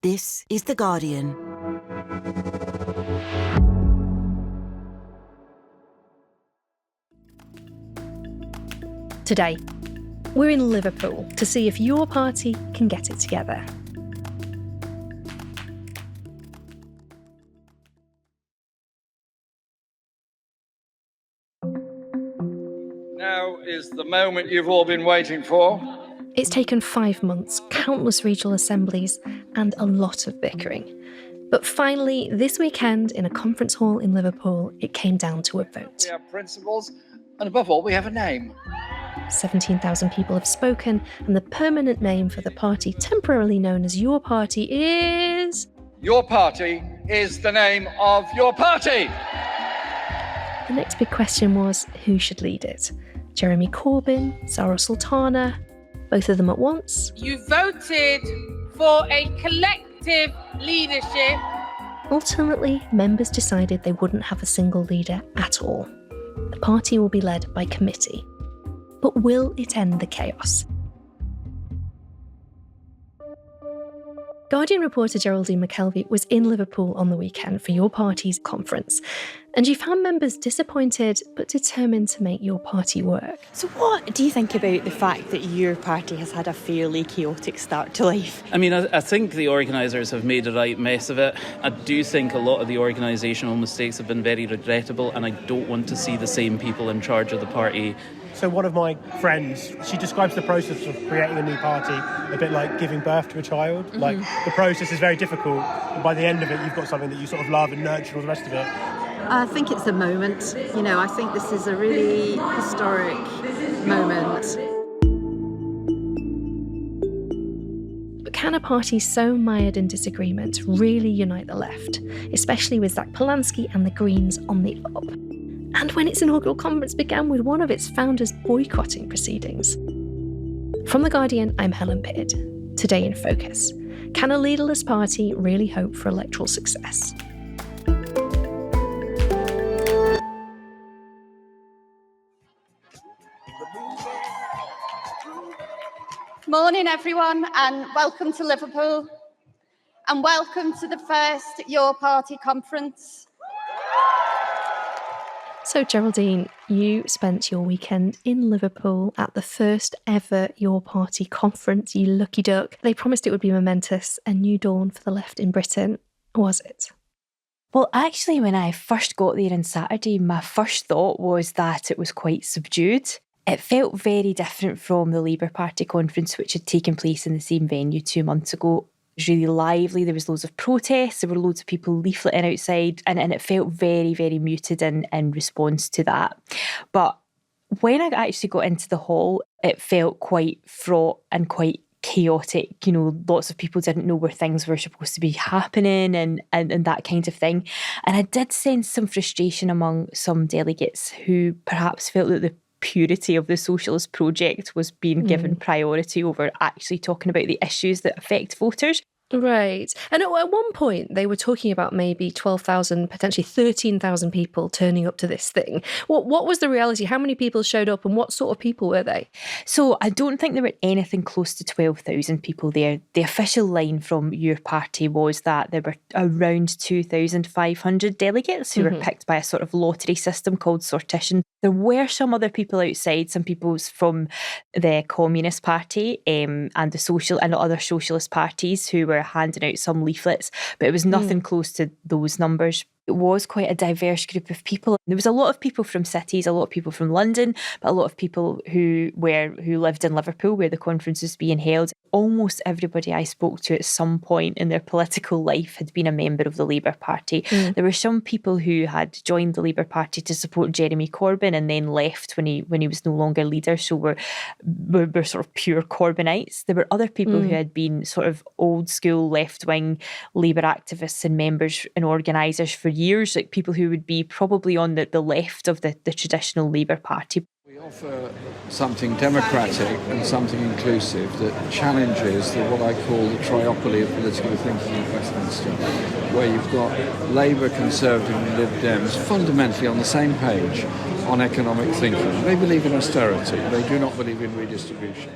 This is The Guardian. Today, we're in Liverpool to see if your party can get it together. Now is the moment you've all been waiting for. It's taken 5 months, countless regional assemblies, and a lot of bickering. But finally, this weekend, in a conference hall in Liverpool, it came down to a vote. We have principles, and above all, we have a name. 17,000 people have spoken, and the permanent name for the party temporarily known as Your Party is... Your party is the name of your party! The next big question was, who should lead it? Jeremy Corbyn, Zarah Sultana, both of them at once? You voted for a collective leadership. Ultimately, members decided they wouldn't have a single leader at all. The party will be led by committee. But will it end the chaos? Guardian reporter Geraldine McKelvie was in Liverpool on the weekend for Your Party's conference, and she found members disappointed but determined to make Your Party work. So what do you think about the fact that your party has had a fairly chaotic start to life? I mean, I think the organisers have made a right mess of it. I do think a lot of the organisational mistakes have been very regrettable, and I don't want to see the same people in charge of the party. So one of my friends, she describes the process of creating a new party a bit like giving birth to a child. Mm-hmm. Like, the process is very difficult, and by the end of it, you've got something that you sort of love and nurture all the rest of it. I think it's a moment. You know, I think this is a really historic moment. But can a party so mired in disagreement really unite the left, especially with Zach Polanski and the Greens on the up? And when its inaugural conference began with one of its founders boycotting proceedings. From The Guardian, I'm Helen Pidd. Today in Focus, can a leaderless party really hope for electoral success? Morning everyone, and welcome to Liverpool, and welcome to the first Your Party conference. So Geraldine, you spent your weekend in Liverpool at the first ever Your Party conference, you lucky duck. They promised it would be momentous, a new dawn for the left in Britain. Was it? Well, actually, when I first got there on Saturday, my first thought was that it was quite subdued. It felt very different from the Labour Party conference, which had taken place in the same venue 2 months ago. It was really lively, there was loads of protests, there were loads of people leafleting outside, and it felt very, very muted in response to that. But when I actually got into the hall, it felt quite fraught and quite chaotic. You know, lots of people didn't know where things were supposed to be happening and that kind of thing. And I did sense some frustration among some delegates who perhaps felt that the purity of the socialist project was being given priority over actually talking about the issues that affect voters. Right. And at one point, they were talking about maybe 12,000, potentially 13,000 people turning up to this thing. What was the reality? How many people showed up and what sort of people were they? So I don't think there were anything close to 12,000 people there. The official line from Your Party was that there were around 2,500 delegates who were picked by a sort of lottery system called sortition. There were some other people outside, some people from the Communist Party and the social and other socialist parties who were handing out some leaflets, but it was nothing close to those numbers. It was quite a diverse group of people. There was a lot of people from cities, a lot of people from London, but a lot of people who lived in Liverpool where the conference was being held. Almost everybody I spoke to at some point in their political life had been a member of the Labour Party. There were some people who had joined the Labour Party to support Jeremy Corbyn and then left when he was no longer leader, so were sort of pure Corbynites. There were other people who had been sort of old school left-wing Labour activists and members and organisers for years, like people who would be probably on the left of the traditional Labour Party. We offer something democratic and something inclusive that challenges what I call the triopoly of political thinking in Westminster, where you've got Labour, Conservative and Lib Dems fundamentally on the same page on economic thinking. They believe in austerity, they do not believe in redistribution.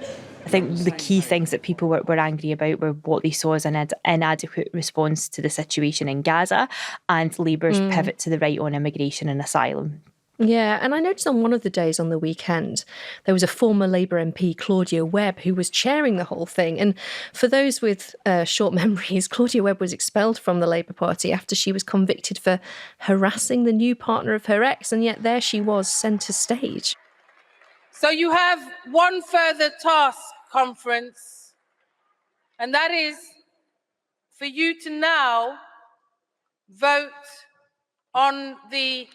I think the key things that people were angry about were what they saw as an inadequate response to the situation in Gaza and Labour's pivot to the right on immigration and asylum. Yeah, and I noticed on one of the days on the weekend, there was a former Labour MP, Claudia Webb, who was chairing the whole thing. And for those with short memories, Claudia Webb was expelled from the Labour Party after she was convicted for harassing the new partner of her ex, and yet there she was, centre stage. So you have one further task, conference, and that is for you to now vote on the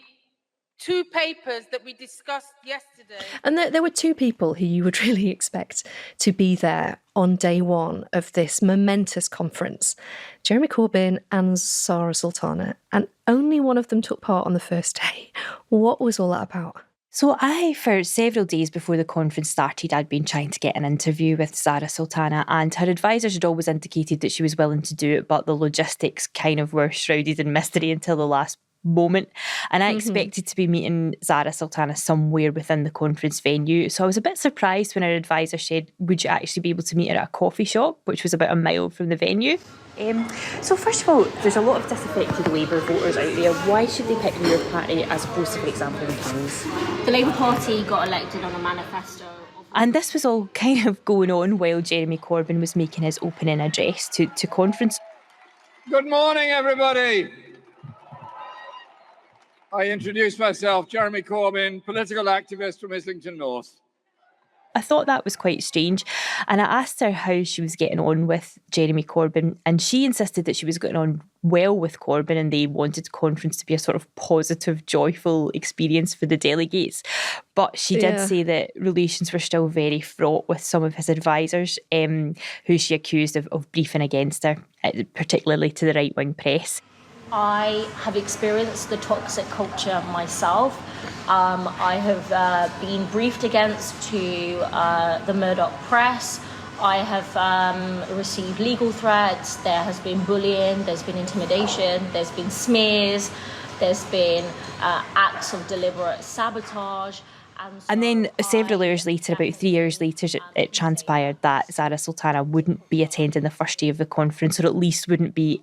2 papers that we discussed yesterday. And there were 2 people who you would really expect to be there on day one of this momentous conference, Jeremy Corbyn and Zarah Sultana, and only one of them took part on the first day. What was all that about? So for several days before the conference started, I'd been trying to get an interview with Zarah Sultana, and her advisors had always indicated that she was willing to do it, but the logistics kind of were shrouded in mystery until the last moment. And I expected to be meeting Zarah Sultana somewhere within the conference venue. So I was a bit surprised when her advisor said, would you actually be able to meet her at a coffee shop, which was about a mile from the venue? So first of all, there's a lot of disaffected Labour voters out there. Why should they pick your party as opposed to, for example, the King's? The Labour Party got elected on a manifesto. And this was all kind of going on while Jeremy Corbyn was making his opening address to conference. Good morning, everybody. I introduce myself, Jeremy Corbyn, political activist from Islington North. I thought that was quite strange, and I asked her how she was getting on with Jeremy Corbyn, and she insisted that she was getting on well with Corbyn and they wanted the conference to be a sort of positive, joyful experience for the delegates. But she did say that relations were still very fraught with some of his advisors, who she accused of briefing against her, particularly to the right-wing press. I have experienced the toxic culture myself. I have been briefed against to the Murdoch press. I have received legal threats. There has been bullying, there's been intimidation, there's been smears, there's been acts of deliberate sabotage. And then several years later, about 3 years later, it transpired that Zarah Sultana wouldn't be attending the first day of the conference, or at least wouldn't be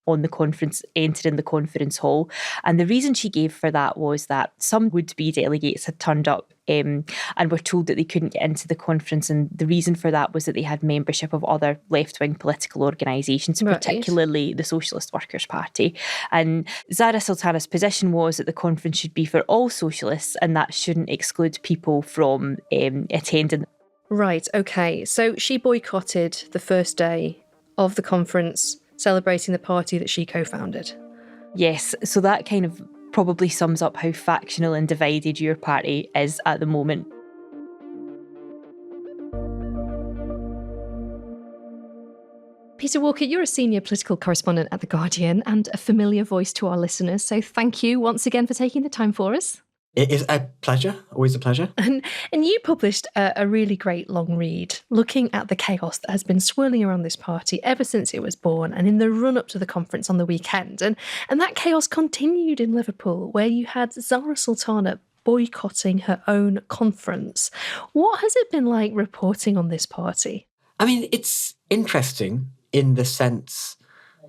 on the conference, entering the conference hall. And the reason she gave for that was that some would-be delegates had turned up and were told that they couldn't get into the conference. And the reason for that was that they had membership of other left-wing political organisations, particularly the Socialist Workers' Party. And Zarah Sultana's position was that the conference should be for all socialists and that shouldn't exclude people from attending. Right, okay. So she boycotted the first day of the conference, celebrating the party that she co-founded. Yes, so that kind of probably sums up how factional and divided your party is at the moment. Peter Walker, you're a senior political correspondent at The Guardian and a familiar voice to our listeners, so thank you once again for taking the time for us. It is a pleasure, always a pleasure. And you published a really great long read looking at the chaos that has been swirling around this party ever since it was born and in the run-up to the conference on the weekend. And that chaos continued in Liverpool, where you had Zarah Sultana boycotting her own conference. What has it been like reporting on this party? I mean, it's interesting in the sense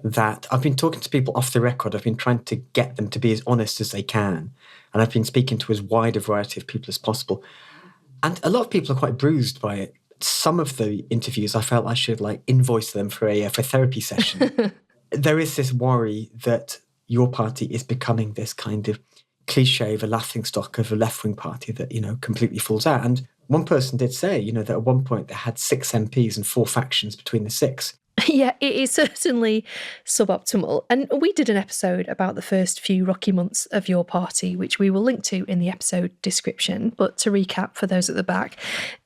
that I've been talking to people off the record. I've been trying to get them to be as honest as they can. And I've been speaking to as wide a variety of people as possible. And a lot of people are quite bruised by it. Some of the interviews, I felt I should invoice them for a therapy session. There is this worry that your party is becoming this kind of cliche of a laughingstock of a left-wing party that, completely falls out. And one person did say, that at one point they had 6 MPs and 4 factions between the 6. Yeah, it is certainly suboptimal. And we did an episode about the first few rocky months of your party, which we will link to in the episode description. But to recap for those at the back,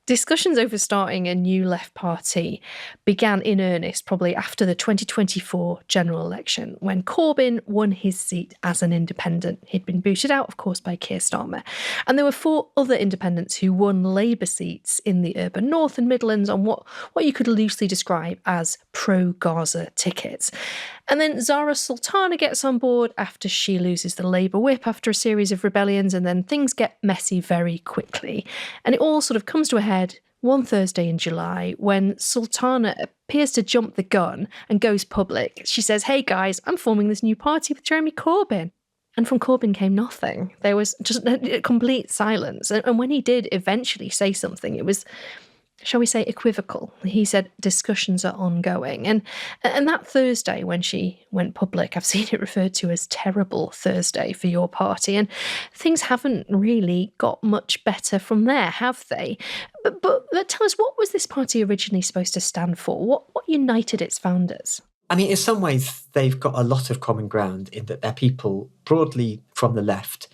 discussions over starting a new left party began in earnest probably after the 2024 general election, when Corbyn won his seat as an independent. He'd been booted out, of course, by Keir Starmer. And there were 4 other independents who won Labour seats in the urban north and Midlands on what you could loosely describe as pro-Gaza tickets. And then Zarah Sultana gets on board after she loses the Labour whip after a series of rebellions, and then things get messy very quickly. And it all sort of comes to a head one Thursday in July, when Sultana appears to jump the gun and goes public, she says, "Hey guys, I'm forming this new party with Jeremy Corbyn." And from Corbyn came nothing. There was just a complete silence. And when he did eventually say something, it was, shall we say, equivocal. He said discussions are ongoing. And that Thursday when she went public, I've seen it referred to as terrible Thursday for your party. And things haven't really got much better from there, have they? But tell us, what was this party originally supposed to stand for? What united its founders? I mean, in some ways, they've got a lot of common ground in that they're people broadly from the left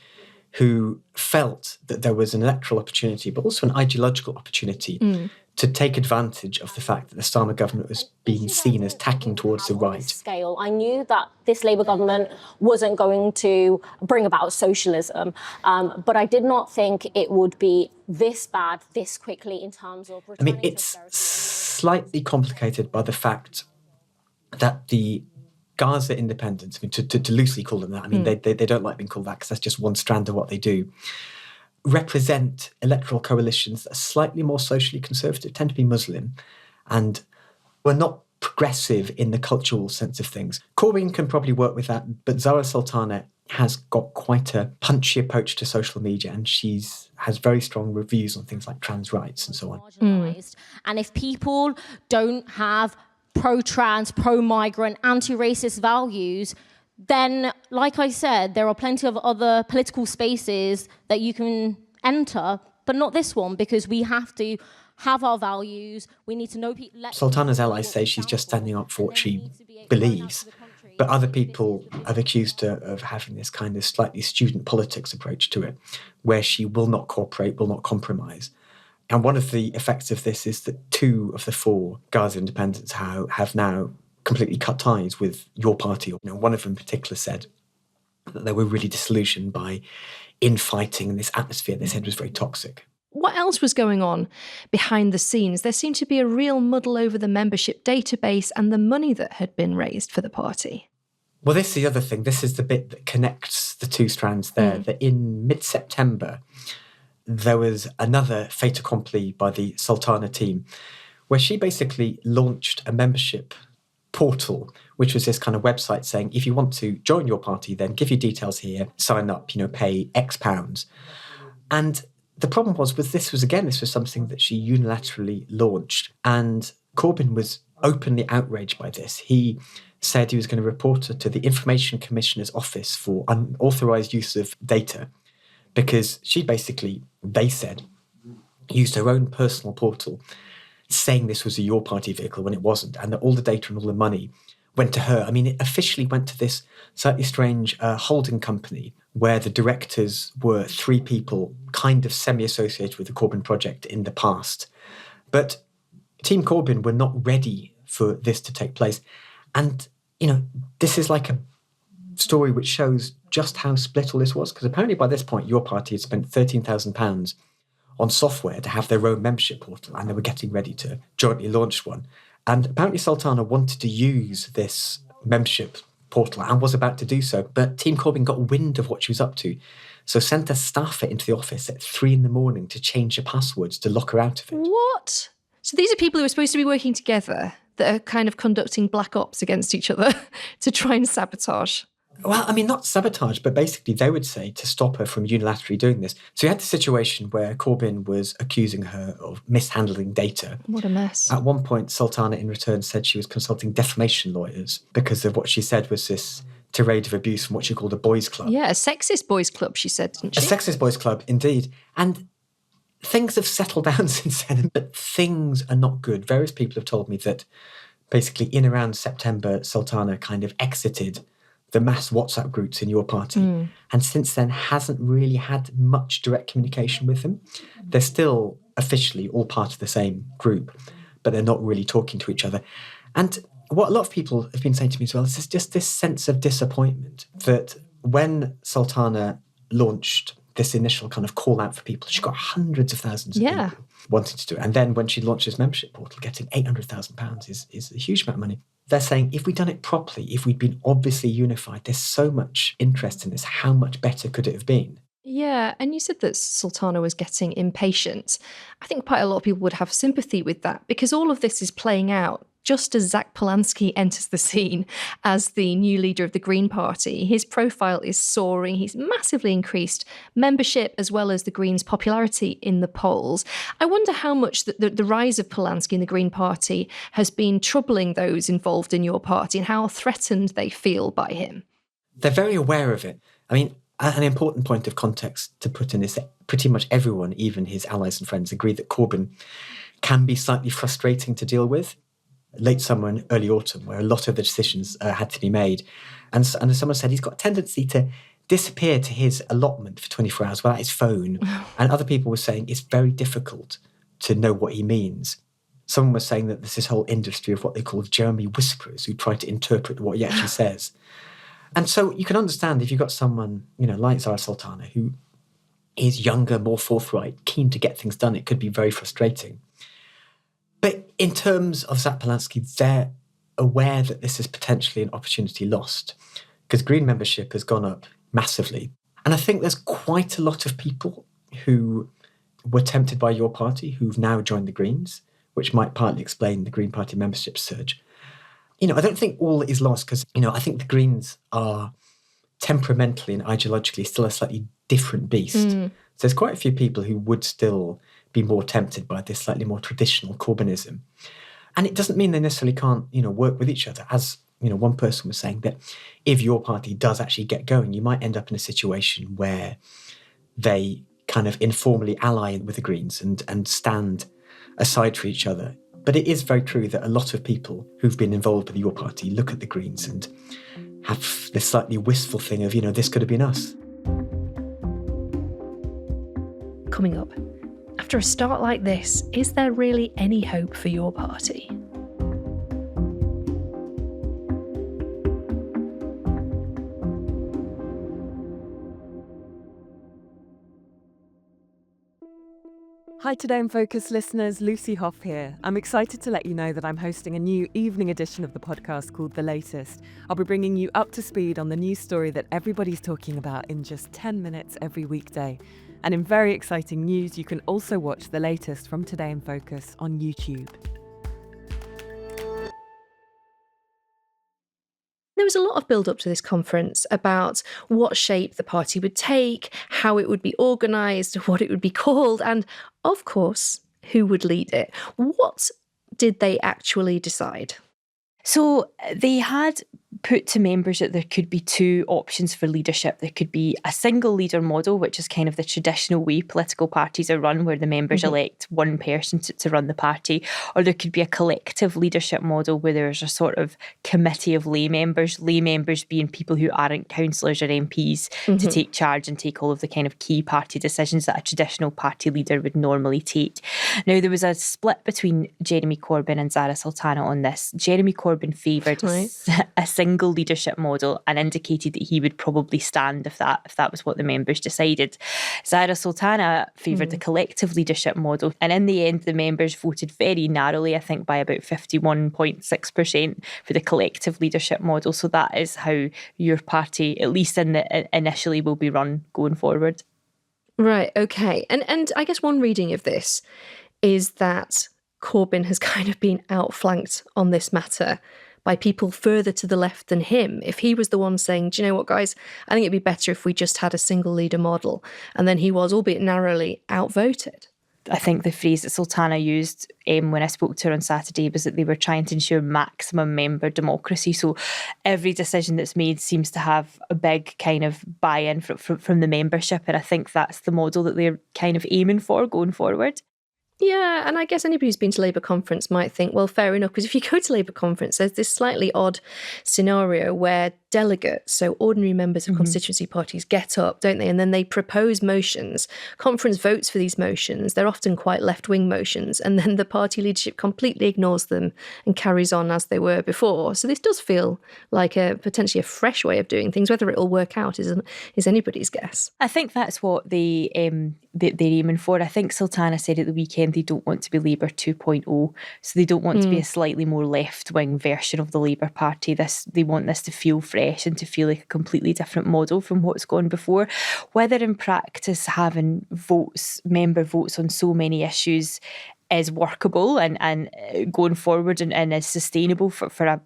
who felt that there was an electoral opportunity, but also an ideological opportunity to take advantage of the fact that the Starmer government was being seen as tacking towards the right. Scale. I knew that this Labour government wasn't going to bring about socialism, but I did not think it would be this bad this quickly in terms of... I mean, it's slightly complicated by the fact that the Gaza independents, I mean, to loosely call them that, I mean, they don't like being called that because that's just one strand of what they do, represent electoral coalitions that are slightly more socially conservative, tend to be Muslim, and were not progressive in the cultural sense of things. Corbyn can probably work with that, but Zarah Sultana has got quite a punchy approach to social media, and has very strong reviews on things like trans rights and so on. And if people don't have pro-trans, pro-migrant, anti-racist values, then, like I said, there are plenty of other political spaces that you can enter, but not this one, because we have to have our values. We need to know people. Sultana's allies say she's just standing up for what she believes, but other people have accused her of having this kind of slightly student politics approach to it, where she will not cooperate, will not compromise. And one of the effects of this is that 2 of the 4 Gaza independents have now completely cut ties with your party. You know, one of them in particular said that they were really disillusioned by infighting and this atmosphere they said was very toxic. What else was going on behind the scenes? There seemed to be a real muddle over the membership database and the money that had been raised for the party. Well, this is the other thing. This is the bit that connects the 2 strands there, that in mid-September, there was another fait accompli by the Sultana team, where she basically launched a membership portal, which was this kind of website saying, if you want to join your party, then give your details here, sign up, pay X pounds. And the problem was this was something that she unilaterally launched. And Corbyn was openly outraged by this. He said he was going to report her to the Information Commissioner's Office for unauthorised use of data, because she basically, they said, used her own personal portal saying this was a Your Party vehicle when it wasn't, and that all the data and all the money went to her. I mean, it officially went to this slightly strange holding company where the directors were 3 people kind of semi-associated with the Corbyn project in the past. But Team Corbyn were not ready for this to take place. And, this is like a story which shows just how split all this was, because apparently by this point your party had spent £13,000 on software to have their own membership portal, and they were getting ready to jointly launch one. And apparently Sultana wanted to use this membership portal and was about to do so, but Team Corbyn got wind of what she was up to, so sent a staffer into the office at 3 a.m. to change the passwords to lock her out of it. What? So these are people who are supposed to be working together that are kind of conducting black ops against each other to try and sabotage. Well, I mean, not sabotage, but basically they would say to stop her from unilaterally doing this. So you had the situation where Corbyn was accusing her of mishandling data. What a mess. At one point, Sultana in return said she was consulting defamation lawyers because of what she said was this tirade of abuse from what she called a boys' club. Yeah, a sexist boys' club, she said, didn't she? A sexist boys' club, indeed. And things have settled down since then, but things are not good. Various people have told me that basically in around September, Sultana kind of exited the mass WhatsApp groups in your party, and since then hasn't really had much direct communication with them. They're still officially all part of the same group, but they're not really talking to each other. And what a lot of people have been saying to me as well is just this sense of disappointment that when Sultana launched this initial kind of call out for people, she got hundreds of thousands of people wanting to do it. And then when she launched this membership portal, getting £800,000 is a huge amount of money. They're saying if we'd done it properly, if we'd been obviously unified, there's so much interest in this, how much better could it have been? Yeah, and you said that Sultana was getting impatient. I think quite a lot of people would have sympathy with that because all of this is playing out just as Zach Polanski enters the scene as the new leader of the Green Party. His profile is soaring. He's massively increased membership as well as the Greens' popularity in the polls. I wonder how much the rise of Polanski in the Green Party has been troubling those involved in your party and how threatened they feel by him. They're very aware of it. I mean, an important point of context to put in is that pretty much everyone, even his allies and friends, agree that Corbyn can be slightly frustrating to deal with. Late summer and early autumn, where a lot of the decisions had to be made. And as someone said, he's got a tendency to disappear to his allotment for 24 hours without his phone. And other people were saying it's very difficult to know what he means. Someone was saying that there's this whole industry of what they call Jeremy whisperers who try to interpret what he actually says. And so you can understand if you've got someone, like Zarah Sultana, who is younger, more forthright, keen to get things done, it could be very frustrating. But in terms of Zach Polanski, they're aware that this is potentially an opportunity lost because Green membership has gone up massively. And I think there's quite a lot of people who were tempted by your party who've now joined the Greens, which might partly explain the Green Party membership surge. I don't think all is lost because, I think the Greens are temperamentally and ideologically still a slightly different beast. So there's quite a few people who would still be more tempted by this slightly more traditional Corbynism. And it doesn't mean they necessarily can't, work with each other. As, one person was saying that if your party does actually get going, you might end up in a situation where they kind of informally ally with the Greens and stand aside for each other. But it is very true that a lot of people who've been involved with your party look at the Greens and have this slightly wistful thing of, this could have been us. Coming up, after a start like this, is there really any hope for your party? Hi Today in Focus listeners, Lucy Hoff here. I'm excited to let you know that I'm hosting a new evening edition of the podcast called The Latest. I'll be bringing you up to speed on the news story that everybody's talking about in just 10 minutes every weekday. And in very exciting news, you can also watch The Latest from Today in Focus on YouTube. There was a lot of build-up to this conference about what shape the party would take, how it would be organised, what it would be called, and, of course, who would lead it. What did they actually decide? So they had put to members that there could be two options for leadership. There could be a single leader model, which is kind of the traditional way political parties are run, where the members elect one person to run the party, or there could be a collective leadership model where there's a sort of committee of lay members being people who aren't councillors or MPs to take charge and take all of the kind of key party decisions that a traditional party leader would normally take. Now, there was a split between Jeremy Corbyn and Zarah Sultana on this. Jeremy Corbyn favoured a single leadership model and indicated that he would probably stand if that was what the members decided. Zarah Sultana favoured the collective leadership model, and in the end the members voted very narrowly, I think by about 51.6% for the collective leadership model. So that is how your party, at least initially, will be run going forward. Right, okay. And I guess one reading of this is that Corbyn has kind of been outflanked on this matter by people further to the left than him. If he was the one saying, do you know what, guys, I think it'd be better if we just had a single leader model. And then he was, albeit narrowly, outvoted. I think the phrase that Sultana used when I spoke to her on Saturday was that they were trying to ensure maximum member democracy. So every decision that's made seems to have a big kind of buy-in from the membership. And I think that's the model that they're kind of aiming for going forward. Yeah, and I guess anybody who's been to Labour conference might think, well, fair enough, because if you go to Labour conference, there's this slightly odd scenario where delegates, so ordinary members of constituency parties, get up, don't they? And then they propose motions. Conference votes for these motions. They're often quite left-wing motions. And then the party leadership completely ignores them and carries on as they were before. So this does feel like potentially a fresh way of doing things. Whether it'll work out is anybody's guess. I think that's what they're aiming for. I think Sultana said at the weekend again, they don't want to be Labour 2.0. So they don't want to be a slightly more left-wing version of the Labour Party. They want this to feel fresh and to feel like a completely different model from what's gone before. Whether in practice having member votes on so many issues is workable and going forward and is sustainable for a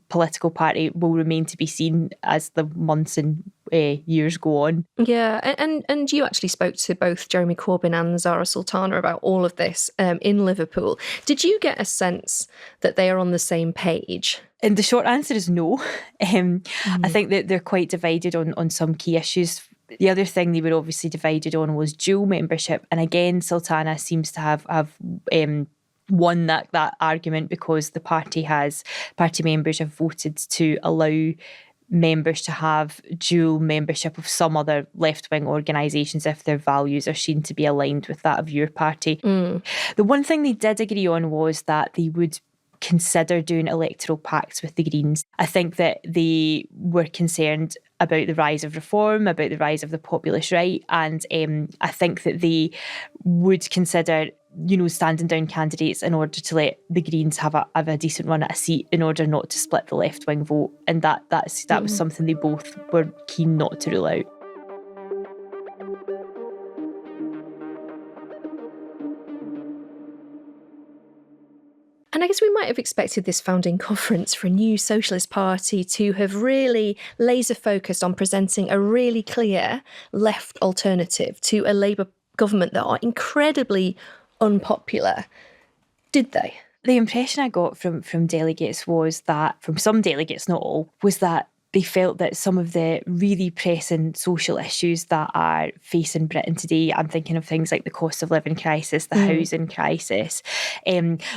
political party will remain to be seen as the months and years go on. Yeah, and you actually spoke to both Jeremy Corbyn and Zarah Sultana about all of this in Liverpool. Did you get a sense that they are on the same page? And the short answer is no. I think that they're quite divided on some key issues. The other thing they were obviously divided on was dual membership. And again, Sultana seems to have won that argument because the party members have voted to allow members to have dual membership of some other left-wing organisations if their values are seen to be aligned with that of your party. The one thing they did agree on was that they would consider doing electoral pacts with the Greens. I think that they were concerned about the rise of reform, about the rise of the populist right, and I think that they would consider, standing down candidates in order to let the Greens have a decent run at a seat in order not to split the left-wing vote, and that was something they both were keen not to rule out. And I guess we might have expected this founding conference for a new socialist party to have really laser focused on presenting a really clear left alternative to a Labour government that are incredibly unpopular. Did they? The impression I got from delegates was that, from some delegates, not all, was that they felt that some of the really pressing social issues that are facing Britain today, I'm thinking of things like the cost of living crisis, the housing crisis,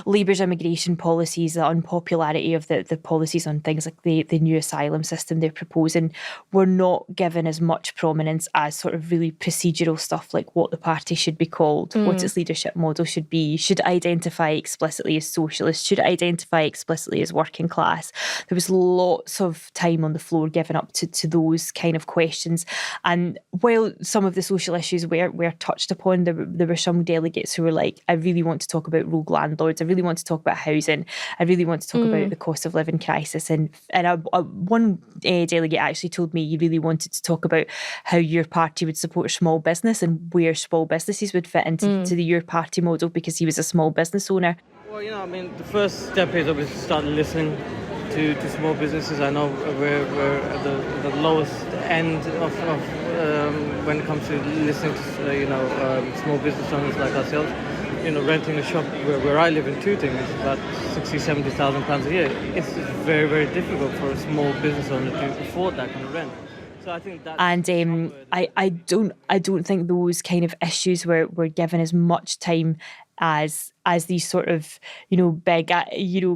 Labour's immigration policies, the unpopularity of the policies on things like the new asylum system they're proposing, were not given as much prominence as sort of really procedural stuff like what the party should be called, what its leadership model should be, should it identify explicitly as socialist, should it identify explicitly as working class. There was lots of time on the floor given up to those kind of questions. And while some of the social issues were touched upon, there were some delegates who were like, I really want to talk about rogue landlords, I really want to talk about housing, I really want to talk about the cost of living crisis. And one delegate actually told me he really wanted to talk about how your party would support small business and where small businesses would fit into the your party model, because he was a small business owner. Well, the first step is obviously start listening to small businesses. I know we're at the lowest end of when it comes to listening to small business owners like ourselves. Renting a shop where I live in Tooting is about £60,000-70,000 a year. It's very, very difficult for a small business owner to afford that kind of rent. So I think that, and I don't think those kind of issues were given as much time as these sort of big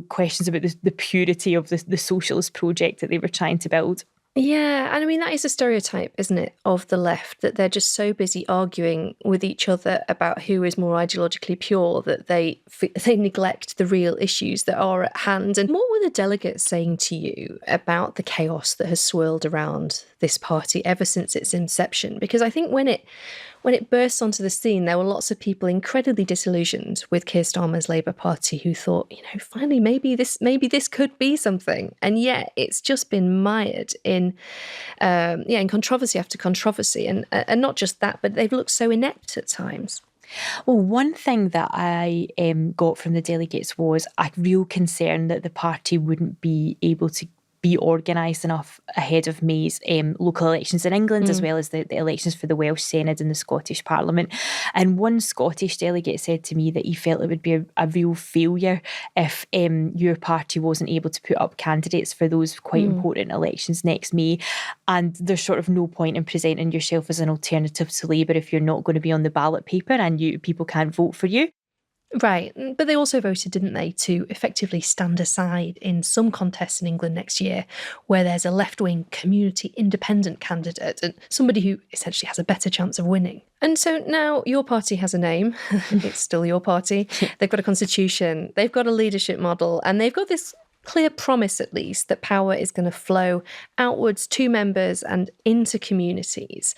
questions about the purity of the socialist project that they were trying to build. Yeah, and I mean, that is a stereotype, isn't it, of the left, that they're just so busy arguing with each other about who is more ideologically pure that they neglect the real issues that are at hand. And what were the delegates saying to you about the chaos that has swirled around this party ever since its inception? Because I think when it burst onto the scene, there were lots of people incredibly disillusioned with Keir Starmer's Labour Party who thought, finally, maybe this could be something. And yet it's just been mired in controversy after controversy. And not just that, but they've looked so inept at times. Well, one thing that I got from the delegates was a real concern that the party wouldn't be able to be organised enough ahead of May's local elections in England, as well as the elections for the Welsh Senate and the Scottish Parliament. And one Scottish delegate said to me that he felt it would be a real failure if your party wasn't able to put up candidates for those quite important elections next May. And there's sort of no point in presenting yourself as an alternative to Labour if you're not going to be on the ballot paper and people can't vote for you. Right, but they also voted, didn't they, to effectively stand aside in some contests in England next year where there's a left-wing community independent candidate and somebody who essentially has a better chance of winning. And so now your party has a name. It's still your party. They've got a constitution, they've got a leadership model, and they've got this clear promise, at least, that power is going to flow outwards to members and into communities.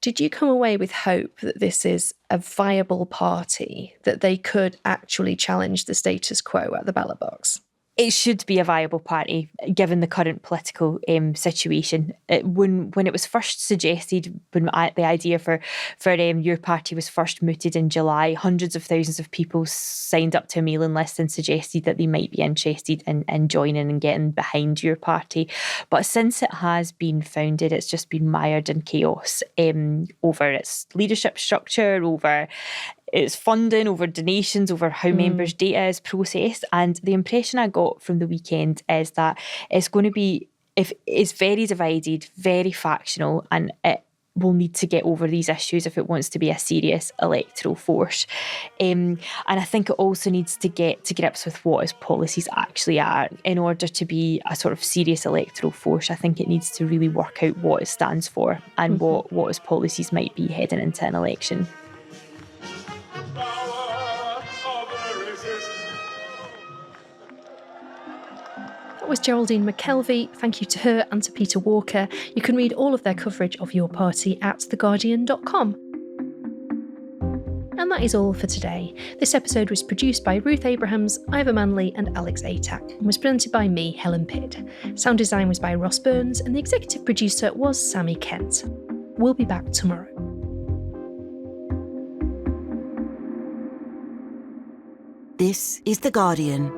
Did you come away with hope that this is a viable party, that they could actually challenge the status quo at the ballot box? It should be a viable party, given the current political situation. When it was first suggested, when the idea for your party was first mooted in July, hundreds of thousands of people signed up to a mailing list and suggested that they might be interested in joining and getting behind your party. But since it has been founded, it's just been mired in chaos over its leadership structure, over its funding, over donations, over how members' data is processed. And the impression I got from the weekend is that it's going to be, if it's very divided, very factional, and it will need to get over these issues if it wants to be a serious electoral force. And I think it also needs to get to grips with what its policies actually are. In order to be a sort of serious electoral force, I think it needs to really work out what it stands for and what its policies might be heading into an election. That was Geraldine McKelvie. Thank you to her and to Peter Walker. You can read all of their coverage of your party at theguardian.com. And that is all for today. This episode was produced by Ruth Abrahams, Ivor Manley and Alex Atack, and was presented by me, Helen Pidd. Sound design was by Ross Burns, and the executive producer was Sammy Kent. We'll be back tomorrow. This is The Guardian.